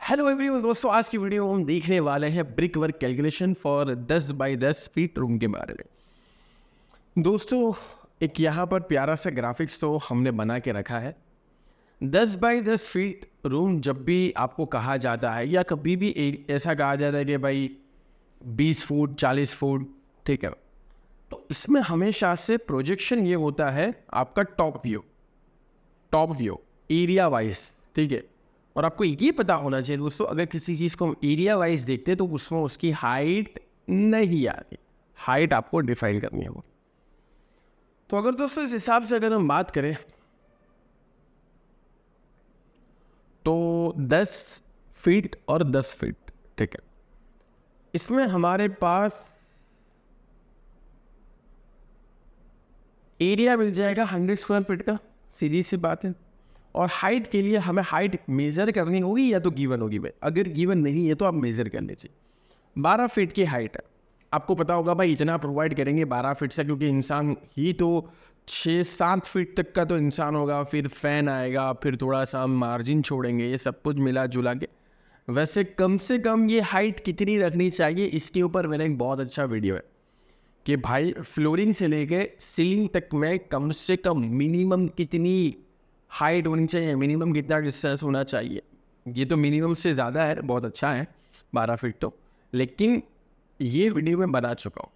Hello everyone दोस्तों, आज की वीडियो में हम देखने वाले हैं brick work calculation for 10 by 10 feet room के बारे में। दोस्तों, एक यहाँ पर प्यारा सा ग्राफिक्स तो हमने बना के रखा है। 10 बाई 10 फीट रूम जब भी आपको कहा जाता है या कभी भी ऐसा कहा जाता है कि भाई 20 फुट 40 फुट, ठीक है, तो इसमें हमेशा से प्रोजेक्शन ये होता है आपका टॉप व्यू एरिया वाइज, ठीक है। और आपको ये पता होना चाहिए दोस्तों, अगर किसी चीज़ को हम एरिया वाइज देखते हैं तो उसमें उसकी हाइट नहीं आती, हाइट आपको डिफाइन करनी है वो। तो अगर दोस्तों इस हिसाब से अगर हम बात करें तो 10 फीट और 10 फीट, ठीक है, इसमें हमारे पास एरिया मिल जाएगा 100 स्क्वायर फीट का, सीधी सी बात है। और हाइट के लिए हमें हाइट मेज़र करनी होगी या तो गिवन होगी भाई, अगर गिवन नहीं है तो आप मेज़र कर लीजिए। 12 फीट की हाइट है, आपको पता होगा भाई इतना प्रोवाइड करेंगे 12 फीट से, क्योंकि इंसान ही तो 6-7 फीट तक का तो इंसान होगा, फिर फैन आएगा, फिर थोड़ा सा हम मार्जिन छोड़ेंगे, ये सब कुछ मिला जुला के वैसे कम से कम ये हाइट कितनी रखनी चाहिए, इसके ऊपर मेरा एक बहुत अच्छा वीडियो है कि भाई फ्लोरिंग से लेके सीलिंग तक में कम से कम मिनिमम कितनी हाइट होनी चाहिए, मिनिमम कितना डिस्टेंस होना चाहिए। ये तो मिनिमम से ज़्यादा है, बहुत अच्छा है 12 फीट तो, लेकिन ये वीडियो में बना चुका हूँ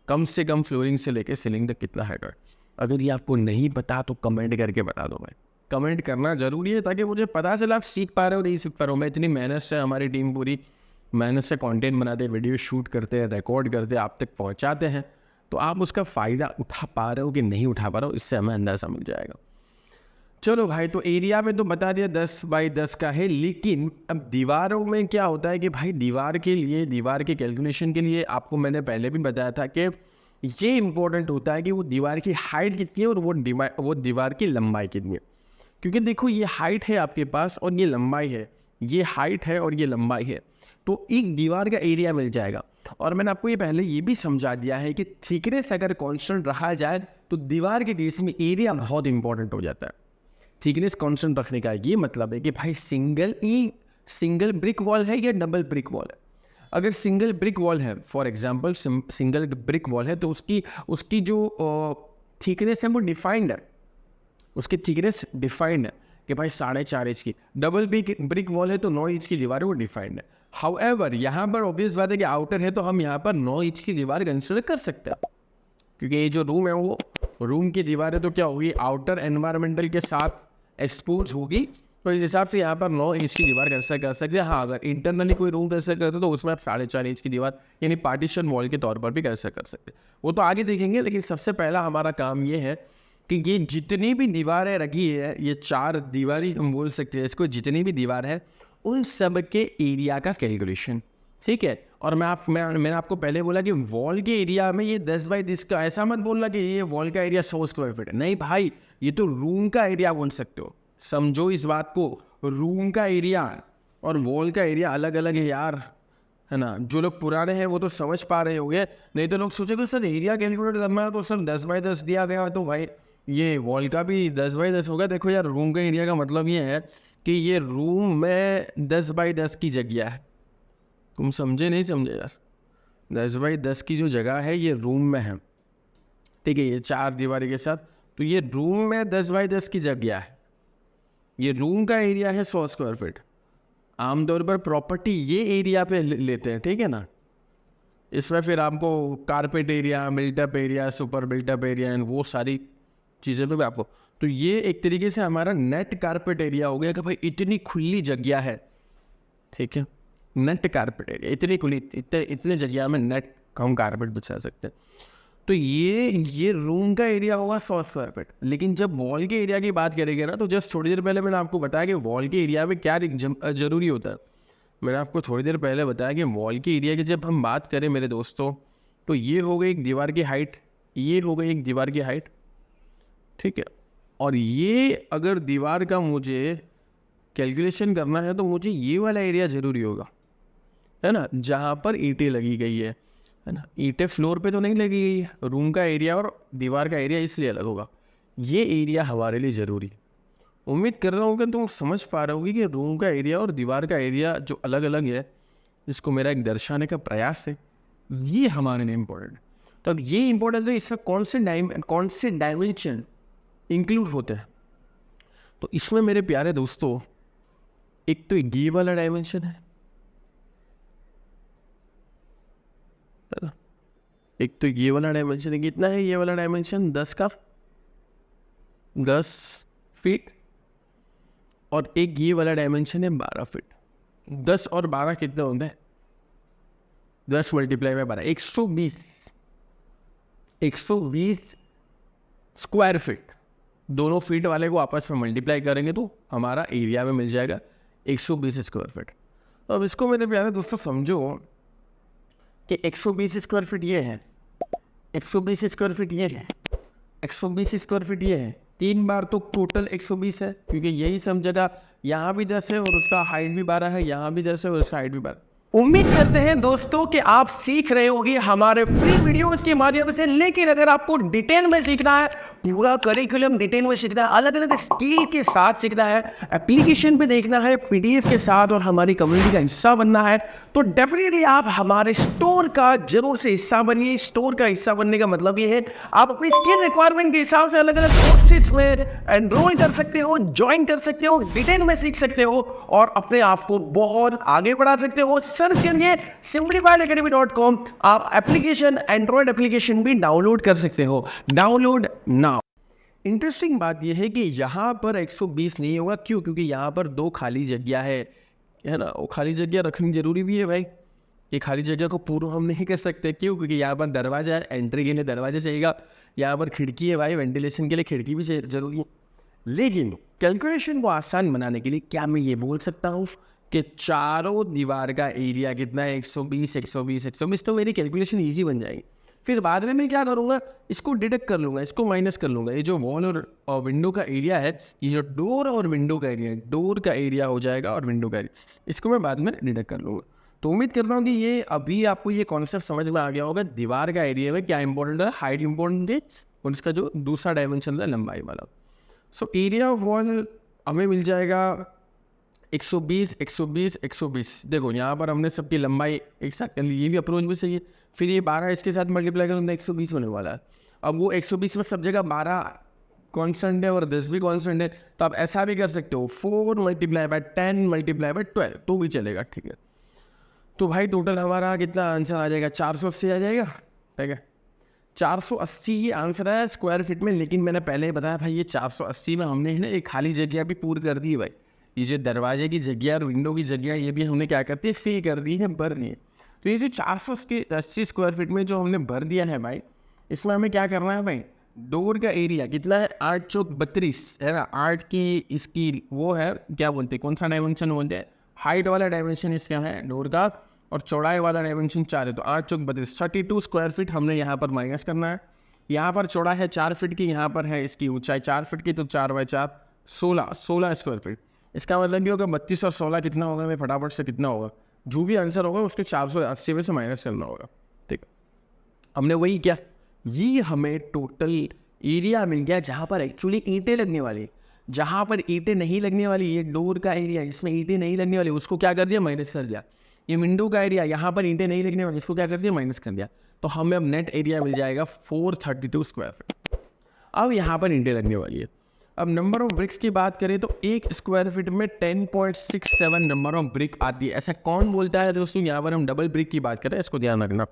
कम से कम फ्लोरिंग से लेके सीलिंग तक कितना हाइट है। अगर ये आपको नहीं पता तो कमेंट करके बता दो भाई, कमेंट करना ज़रूरी है ताकि मुझे पता चले आप सीख पा रहे हो नहीं सीख पा रहे हो। मैं इतनी मेहनत से, हमारी टीम पूरी मेहनत से कंटेंट बनाते हैं, वीडियो शूट करते हैं, रिकॉर्ड करते हैं, आप तक पहुँचाते हैं, तो आप उसका फ़ायदा उठा पा रहे हो कि नहीं उठा पा रहे हो, इससे हमें अंदाज़ा मिल जाएगा। चलो भाई, तो एरिया में तो बता दिया 10 बाई 10 का है, लेकिन अब दीवारों में क्या होता है कि भाई दीवार के कैलकुलेशन के लिए आपको मैंने पहले भी बताया था कि ये इंपॉर्टेंट होता है कि वो दीवार की हाइट कितनी है और वो दीवार की लंबाई कितनी है। क्योंकि देखो, ये हाइट है आपके पास और ये लंबाई है, ये हाइट है और ये लंबाई है, तो एक दीवार का एरिया मिल जाएगा। और मैंने आपको ये पहले ये भी समझा दिया है कि थिकनेस अगर कांस्टेंट रखा जाए तो दीवार के केस में एरिया बहुत इंपॉर्टेंट हो जाता है। थिकनेस कांस्टेंट रखने का ये मतलब है कि भाई सिंगल ब्रिक वॉल है या डबल ब्रिक वॉल है। अगर सिंगल ब्रिक वॉल है, for example single brick wall है, तो उसकी जो थिकनेस है वो डिफाइंड है, उसकी थिकनेस डिफाइंड है कि भाई 4.5 इंच की। डबल ब्रिक वॉल है तो 9 इंच की दीवार है, वो डिफाइंड है। हाउएवर यहाँ पर ऑब्वियस बात है कि आउटर है तो हम यहाँ पर 9 इंच की दीवार कंसिडर कर सकते हैं, क्योंकि ये जो रूम है वो रूम की दीवार है, तो क्या होगी, आउटर एनवायरमेंटल के साथ एक्सपोज होगी, तो इस हिसाब से यहाँ पर 9 इंच की दीवार कैसे कर सकते हैं। हाँ, अगर इंटरनली कोई रूम कैसे करते तो उसमें आप 4.5 इंच की दीवार यानी पार्टीशन वॉल के तौर पर भी कैसे कर सकते हैं, वो तो आगे देखेंगे। लेकिन सबसे पहला हमारा काम ये है कि ये जितनी भी दीवारें रखी है, ये 4 दीवारी हम बोल सकते हैं इसको, जितनी भी दीवार है उन सब के एरिया का कैलकुलेशन, ठीक है। और मैंने आपको पहले बोला कि वॉल के एरिया में ये 10 बाई 10 का, ऐसा मत बोलना कि ये वॉल का एरिया 100 स्क्वायर फीट है, नहीं भाई, ये तो रूम का एरिया बोल सकते हो, समझो इस बात को। रूम का एरिया और वॉल का एरिया अलग अलग है यार, है ना। जो लोग पुराने हैं वो तो समझ पा रहे होंगे, नहीं तो लोग सोचेंगे सर एरिया कैलकुलेट करना है तो सर 10 बाई 10 दिया गया है, तो भाई ये वॉल का भी 10 बाई 10 होगा। देखो यार, रूम का एरिया का मतलब ये है कि ये रूम में 10 बाई 10 की जगह है, तुम समझे नहीं समझे यार। 10 बाई 10 की जो जगह है ये रूम में है, ठीक है, ये 4 दीवारी के साथ, तो ये रूम में 10 बाई 10 की जगह है। ये रूम का एरिया है 100 स्क्वायर फीट। आमतौर पर प्रॉपर्टी ये एरिया पे लेते हैं, ठीक है ना। इसमें फिर आपको carpet area, built up area, super built up area and वो सारी चीज़ें भी आपको, तो ये एक तरीके से हमारा नेट कारपेट एरिया हो गया कि भाई इतनी खुली जगह है, ठीक है, नेट कारपेट एरिया इतनी खुली, इतने जगह में नेट हम कारपेट बिछा सकते हैं। तो ये रूम का एरिया होगा 100 स्क्वायर फीट। लेकिन जब वॉल के एरिया की बात करेंगे ना, तो जस्ट थोड़ी देर पहले मैंने आपको बताया कि वॉल के एरिया में क्या जरूरी होता है। मैंने आपको थोड़ी देर पहले बताया कि वॉल के एरिया की जब हम बात करें मेरे दोस्तों, तो ये हो गई एक दीवार की हाइट, ये हो गई एक दीवार की हाइट, ठीक है। और ये अगर दीवार का मुझे कैलकुलेशन करना है तो मुझे ये वाला एरिया ज़रूरी होगा, है ना, जहाँ पर ईंटें लगी गई है ना। ईंटें फ्लोर पे तो नहीं लगी गई है, रूम का एरिया और दीवार का एरिया इसलिए अलग होगा, ये एरिया हमारे लिए ज़रूरी है। उम्मीद कर रहा हूँ कि तुम समझ पा रहे होगी कि रूम का एरिया और दीवार का एरिया जो अलग अलग है, इसको मेरा एक दर्शाने का प्रयास है, ये हमारे लिए इम्पोर्टेंट है। तो अब ये इम्पोर्टेंट है, इसमें कौन से डायमेंशन इंक्लूड होते हैं। तो इसमें मेरे प्यारे दोस्तों, एक तो ये वाला डायमेंशन है, एक तो ये वाला डायमेंशन है। कितना है ये वाला डायमेंशन? 10 फीट। और एक ये वाला डायमेंशन है 12 फीट। 10 और 12 कितने होते हैं? 10 × 12 120 स्क्वायर फीट। दोनों फीट वाले को आपस में मल्टीप्लाई करेंगे तो हमारा एरिया में मिल जाएगा 120 स्क्वायर फीट। तो अब इसको मेरे प्यारे दोस्तों समझो कि 120 स्क्वायर फीट ये है, 120 स्क्वायर फीट ये है, 120 स्क्वायर फीट ये है। 3 बार तो टोटल 120 है, क्योंकि यही सब जगह यहाँ भी 10 है और उसका हाइट भी 12 है, यहाँ भी 10 है और उसका हाइट भी 12। उम्मीद करते हैं दोस्तों कि आप सीख रहे होंगे हमारे फ्री वीडियोस के माध्यम से। लेकिन अगर आपको डिटेल में सीखना है, पूरा करिकुलम डिटेल में सीखना है, अलग अलग स्किल के साथ सीखना है, एप्लीकेशन पे देखना है, पीडीएफ के साथ और हमारी कम्युनिटी का हिस्सा बनना है, तो डेफिनेटली आप हमारे स्टोर का जरूर से हिस्सा बनिए। स्टोर का हिस्सा बनने का मतलब ये है आप अपनी स्किल रिक्वायरमेंट के हिसाब से अलग अलग कोर्सेज में एनरोल कर सकते हो, ज्वाइन कर सकते हो, डिटेल में सीख सकते हो और अपने आप को बहुत आगे बढ़ा सकते हो। सर्च करिए simplifiedacademy.com। आप एप्लीकेशन, एंड्रॉइड एप्लीकेशन भी डाउनलोड कर सकते हो। Download now. इंटरेस्टिंग बात यह है कि यहाँ पर 120 नहीं होगा। क्यों? क्योंकि यहाँ पर 2 खाली जगह है ना। वो खाली जगह रखनी जरूरी भी है भाई। ये खाली जगह को पूरा हम नहीं कर सकते। क्यों? क्योंकि यहाँ पर दरवाजा है, एंट्री के लिए दरवाजा चाहिएगा। यहाँ पर खिड़की है भाई, वेंटिलेशन के लिए खिड़की भी जरूरी है। लेकिन कैलकुलेशन को आसान बनाने के लिए क्या मैं ये बोल सकता हूँ कि चारों दीवार का एरिया कितना है? 120 120 120। तो मेरी कैलकुलेशन ईजी बन जाएगी। फिर बाद में मैं क्या करूँगा, इसको डिडक्ट कर लूँगा, इसको माइनस कर लूँगा। ये जो वॉल और विंडो का एरिया है, ये जो डोर और विंडो का एरिया है, डोर का एरिया हो जाएगा और विंडो का एरिया, इसको मैं बाद में डिडक्ट कर लूँगा। तो उम्मीद करता हूँ कि ये अभी आपको ये कॉन्सेप्ट समझ में आ गया होगा। दीवार का एरिया में क्या इंपॉर्टेंट है, हाइट इंपॉर्टेंट है और इसका जो दूसरा डायमेंशन है लंबाई वाला। सो एरिया ऑफ वॉल हमें मिल जाएगा 120 120 120। देखो यहाँ पर हमने सबकी लंबाई एक साथ कर ली, ये भी अप्रोच भी सही है। फिर ये 12 इसके साथ मल्टीप्लाई करूँगा 120 होने वाला है। अब वो 120 में सब जगह 12 कॉन्स्टेंट है और 10 भी कॉन्स्टेंट है, तो आप ऐसा भी कर सकते हो 4 × 10 × 12 तो भी चलेगा, ठीक है। तो भाई टोटल हमारा कितना आंसर आ जाएगा? 480 आ जाएगा, ठीक है। 480 ये आंसर है स्क्वायर फीट में। लेकिन मैंने पहले ही बताया भाई, ये 480 में हमने ना एक खाली जगह भी पूरी कर दी है भाई। ये जो दरवाजे की जगह और विंडो की जगह, ये भी हमने क्या करती है, फिल कर दी है, भर दी है। तो ये जो 480 स्क्वायर फीट में जो हमने भर दिया है भाई, इसमें हमें क्या करना है भाई? डोर का एरिया कितना है? 8 × 32 है ना। 8 की इसकी वो है, क्या बोलते हैं, कौन सा डायमेंशन बोलते हैं? हाइट वाला डायमेंशन इसका है डोर का, और चौड़ाई वाला डायमेंशन 4 है। तो 8 × 32 32 स्क्वायर फीट हमने यहाँ पर माइनस करना है। यहाँ पर चौड़ा है 4 फीट की, यहाँ पर है इसकी ऊंचाई 4 फीट की, तो 4/4 16 स्क्वायर फीट। इसका मतलब ये होगा 32 और 16 कितना होगा? मैं फटाफट से कितना होगा, जो भी आंसर होगा उसके 480 में से माइनस करना होगा, ठीक है। हमने वही किया, ये हमें टोटल एरिया मिल गया जहाँ पर एक्चुअली ईंटें लगने वाली। जहाँ पर ईंटें नहीं लगने वाली, ये डोर का एरिया, इसमें ईंटें नहीं लगने वाली, उसको क्या कर दिया? माइनस कर दिया। ये विंडो का एरिया, यहाँ पर ईंटें नहीं लगने वाली, इसको क्या कर दिया? माइनस कर दिया। तो हमें अब नेट एरिया मिल जाएगा 432 स्क्वायर फीट। अब यहाँ पर ईंटें लगने वाली है। अब नंबर ऑफ ब्रिक्स की बात करें तो एक स्क्वायर फीट में 10.67 नंबर ऑफ ब्रिक आती है। ऐसा कौन बोलता है दोस्तों? यहाँ पर हम डबल ब्रिक की बात करें, इसको ध्यान रखना,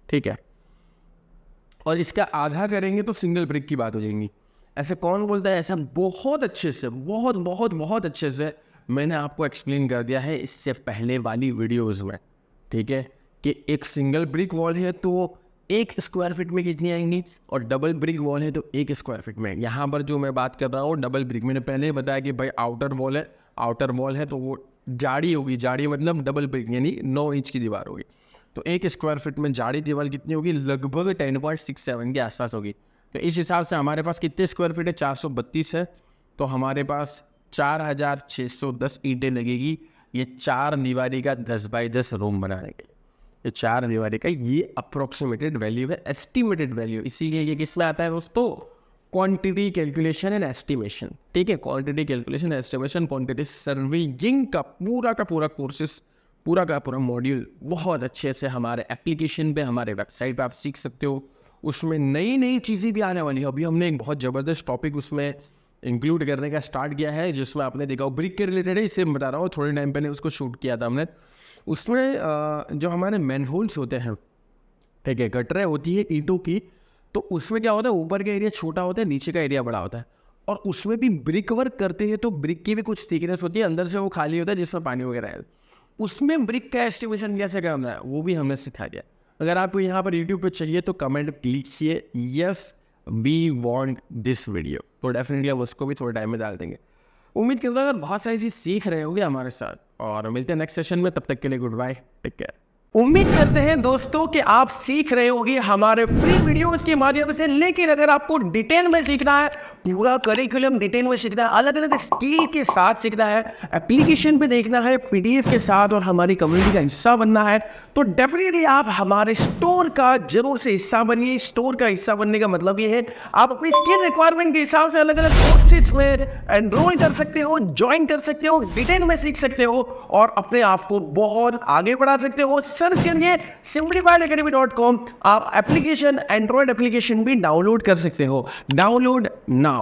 ठीक है। और इसका आधा करेंगे तो सिंगल ब्रिक की बात हो जाएगी। ऐसे कौन बोलता है? ऐसा बहुत अच्छे से, बहुत बहुत बहुत अच्छे से मैंने आपको एक्सप्लेन कर दिया है इससे पहले वाली वीडियोज़ में, ठीक है, कि एक सिंगल ब्रिक वॉल है तो 1 स्क्वायर फीट में कितनी आएंगी, और डबल ब्रिक वॉल है तो 1 स्क्वायर फीट में। यहाँ पर जो मैं बात कर रहा हूँ डबल ब्रिक, मैंने पहले ही बताया कि भाई आउटर वॉल है तो वो जाड़ी होगी। जाड़ी मतलब डबल ब्रिक यानी 9 इंच की दीवार होगी। तो 1 स्क्वायर फीट में जाड़ी दीवार कितनी होगी? लगभग 10.67 के आसपास होगी। तो इस हिसाब से हमारे पास कितने स्क्वायर फीट है? 432 है। तो हमारे पास 4610 ईंटें लगेगी ये 4 दीवारी का 10x10 रूम बनाने के लिए। ये 4 दीवारी का ये अप्रोक्सीमेटेड वैल्यू है, एस्टिमेटेड वैल्यू। इसीलिए ये किस में आता है दोस्तों? क्वांटिटी कैलकुलेशन एंड एस्टिमेशन, ठीक है, quantity calculation estimation, quantity serving का पूरा कोर्सेस, पूरा का पूरा मॉड्यूल बहुत अच्छे से हमारे एप्लीकेशन पे, हमारे वेबसाइट पे आप सीख सकते हो। उसमें नई नई चीज़ें भी आने वाली है। अभी हमने एक बहुत ज़बरदस्त टॉपिक उसमें इंक्लूड करने का स्टार्ट किया है, जिसमें आपने देखा हो ब्रिक के रिलेटेड है, इससे बता रहा हूँ, थोड़े टाइम पहले उसको शूट किया था हमने। उसमें जो हमारे मैनहोल्स होते हैं, ठीक है, गटरें होती है ईंटों की, तो उसमें क्या होता है, ऊपर का एरिया छोटा होता है, नीचे का एरिया बड़ा होता है, और उसमें भी ब्रिक वर्क करते हैं तो ब्रिक की भी कुछ थिकनेस होती है, अंदर से वो खाली होता है जिसमें पानी वगैरह है। उसमें ब्रिक का एस्टिमेशन कैसे करना है वो भी हमने सिखा दिया। अगर आपको यहाँ पर यूट्यूब पे चाहिए तो कमेंट लिखिए yes we want this video, तो डेफिनेटली हम उसको भी थोड़े टाइम में डाल देंगे। उम्मीद करता हूँ बहुत सारी चीज़ सीख रहे होंगे हमारे साथ, और मिलते हैं नेक्स्ट सेशन में। तब तक के लिए गुड बाय, टेक केयर। उम्मीद करते हैं दोस्तों कि आप सीख रहे होंगे हमारे फ्री वीडियोस के माध्यम से, लेकिन अगर आपको डिटेल में सीखना है, पूरा करिकुलम डिटेल में सीखना है, अलग अलग स्किल के साथ सीखना है, एप्लीकेशन पे देखना है, पीडीएफ के साथ, और हमारी कम्युनिटी का हिस्सा बनना है, तो डेफिनेटली आप हमारे स्टोर का जरूर से हिस्सा बनिए। स्टोर का हिस्सा बनने का मतलब ये है आप अपनी स्किल रिक्वायरमेंट के हिसाब से अलग अलग कोर्सेज में एनरोल कर सकते हो, ज्वाइन कर सकते हो, डिटेल में सीख सकते हो, और अपने आप को बहुत आगे बढ़ा सकते हो। सर्च करिए simplifiedacademy.com। आप एप्लीकेशन, एंड्रॉइड एप्लीकेशन भी डाउनलोड कर सकते हो। Download now.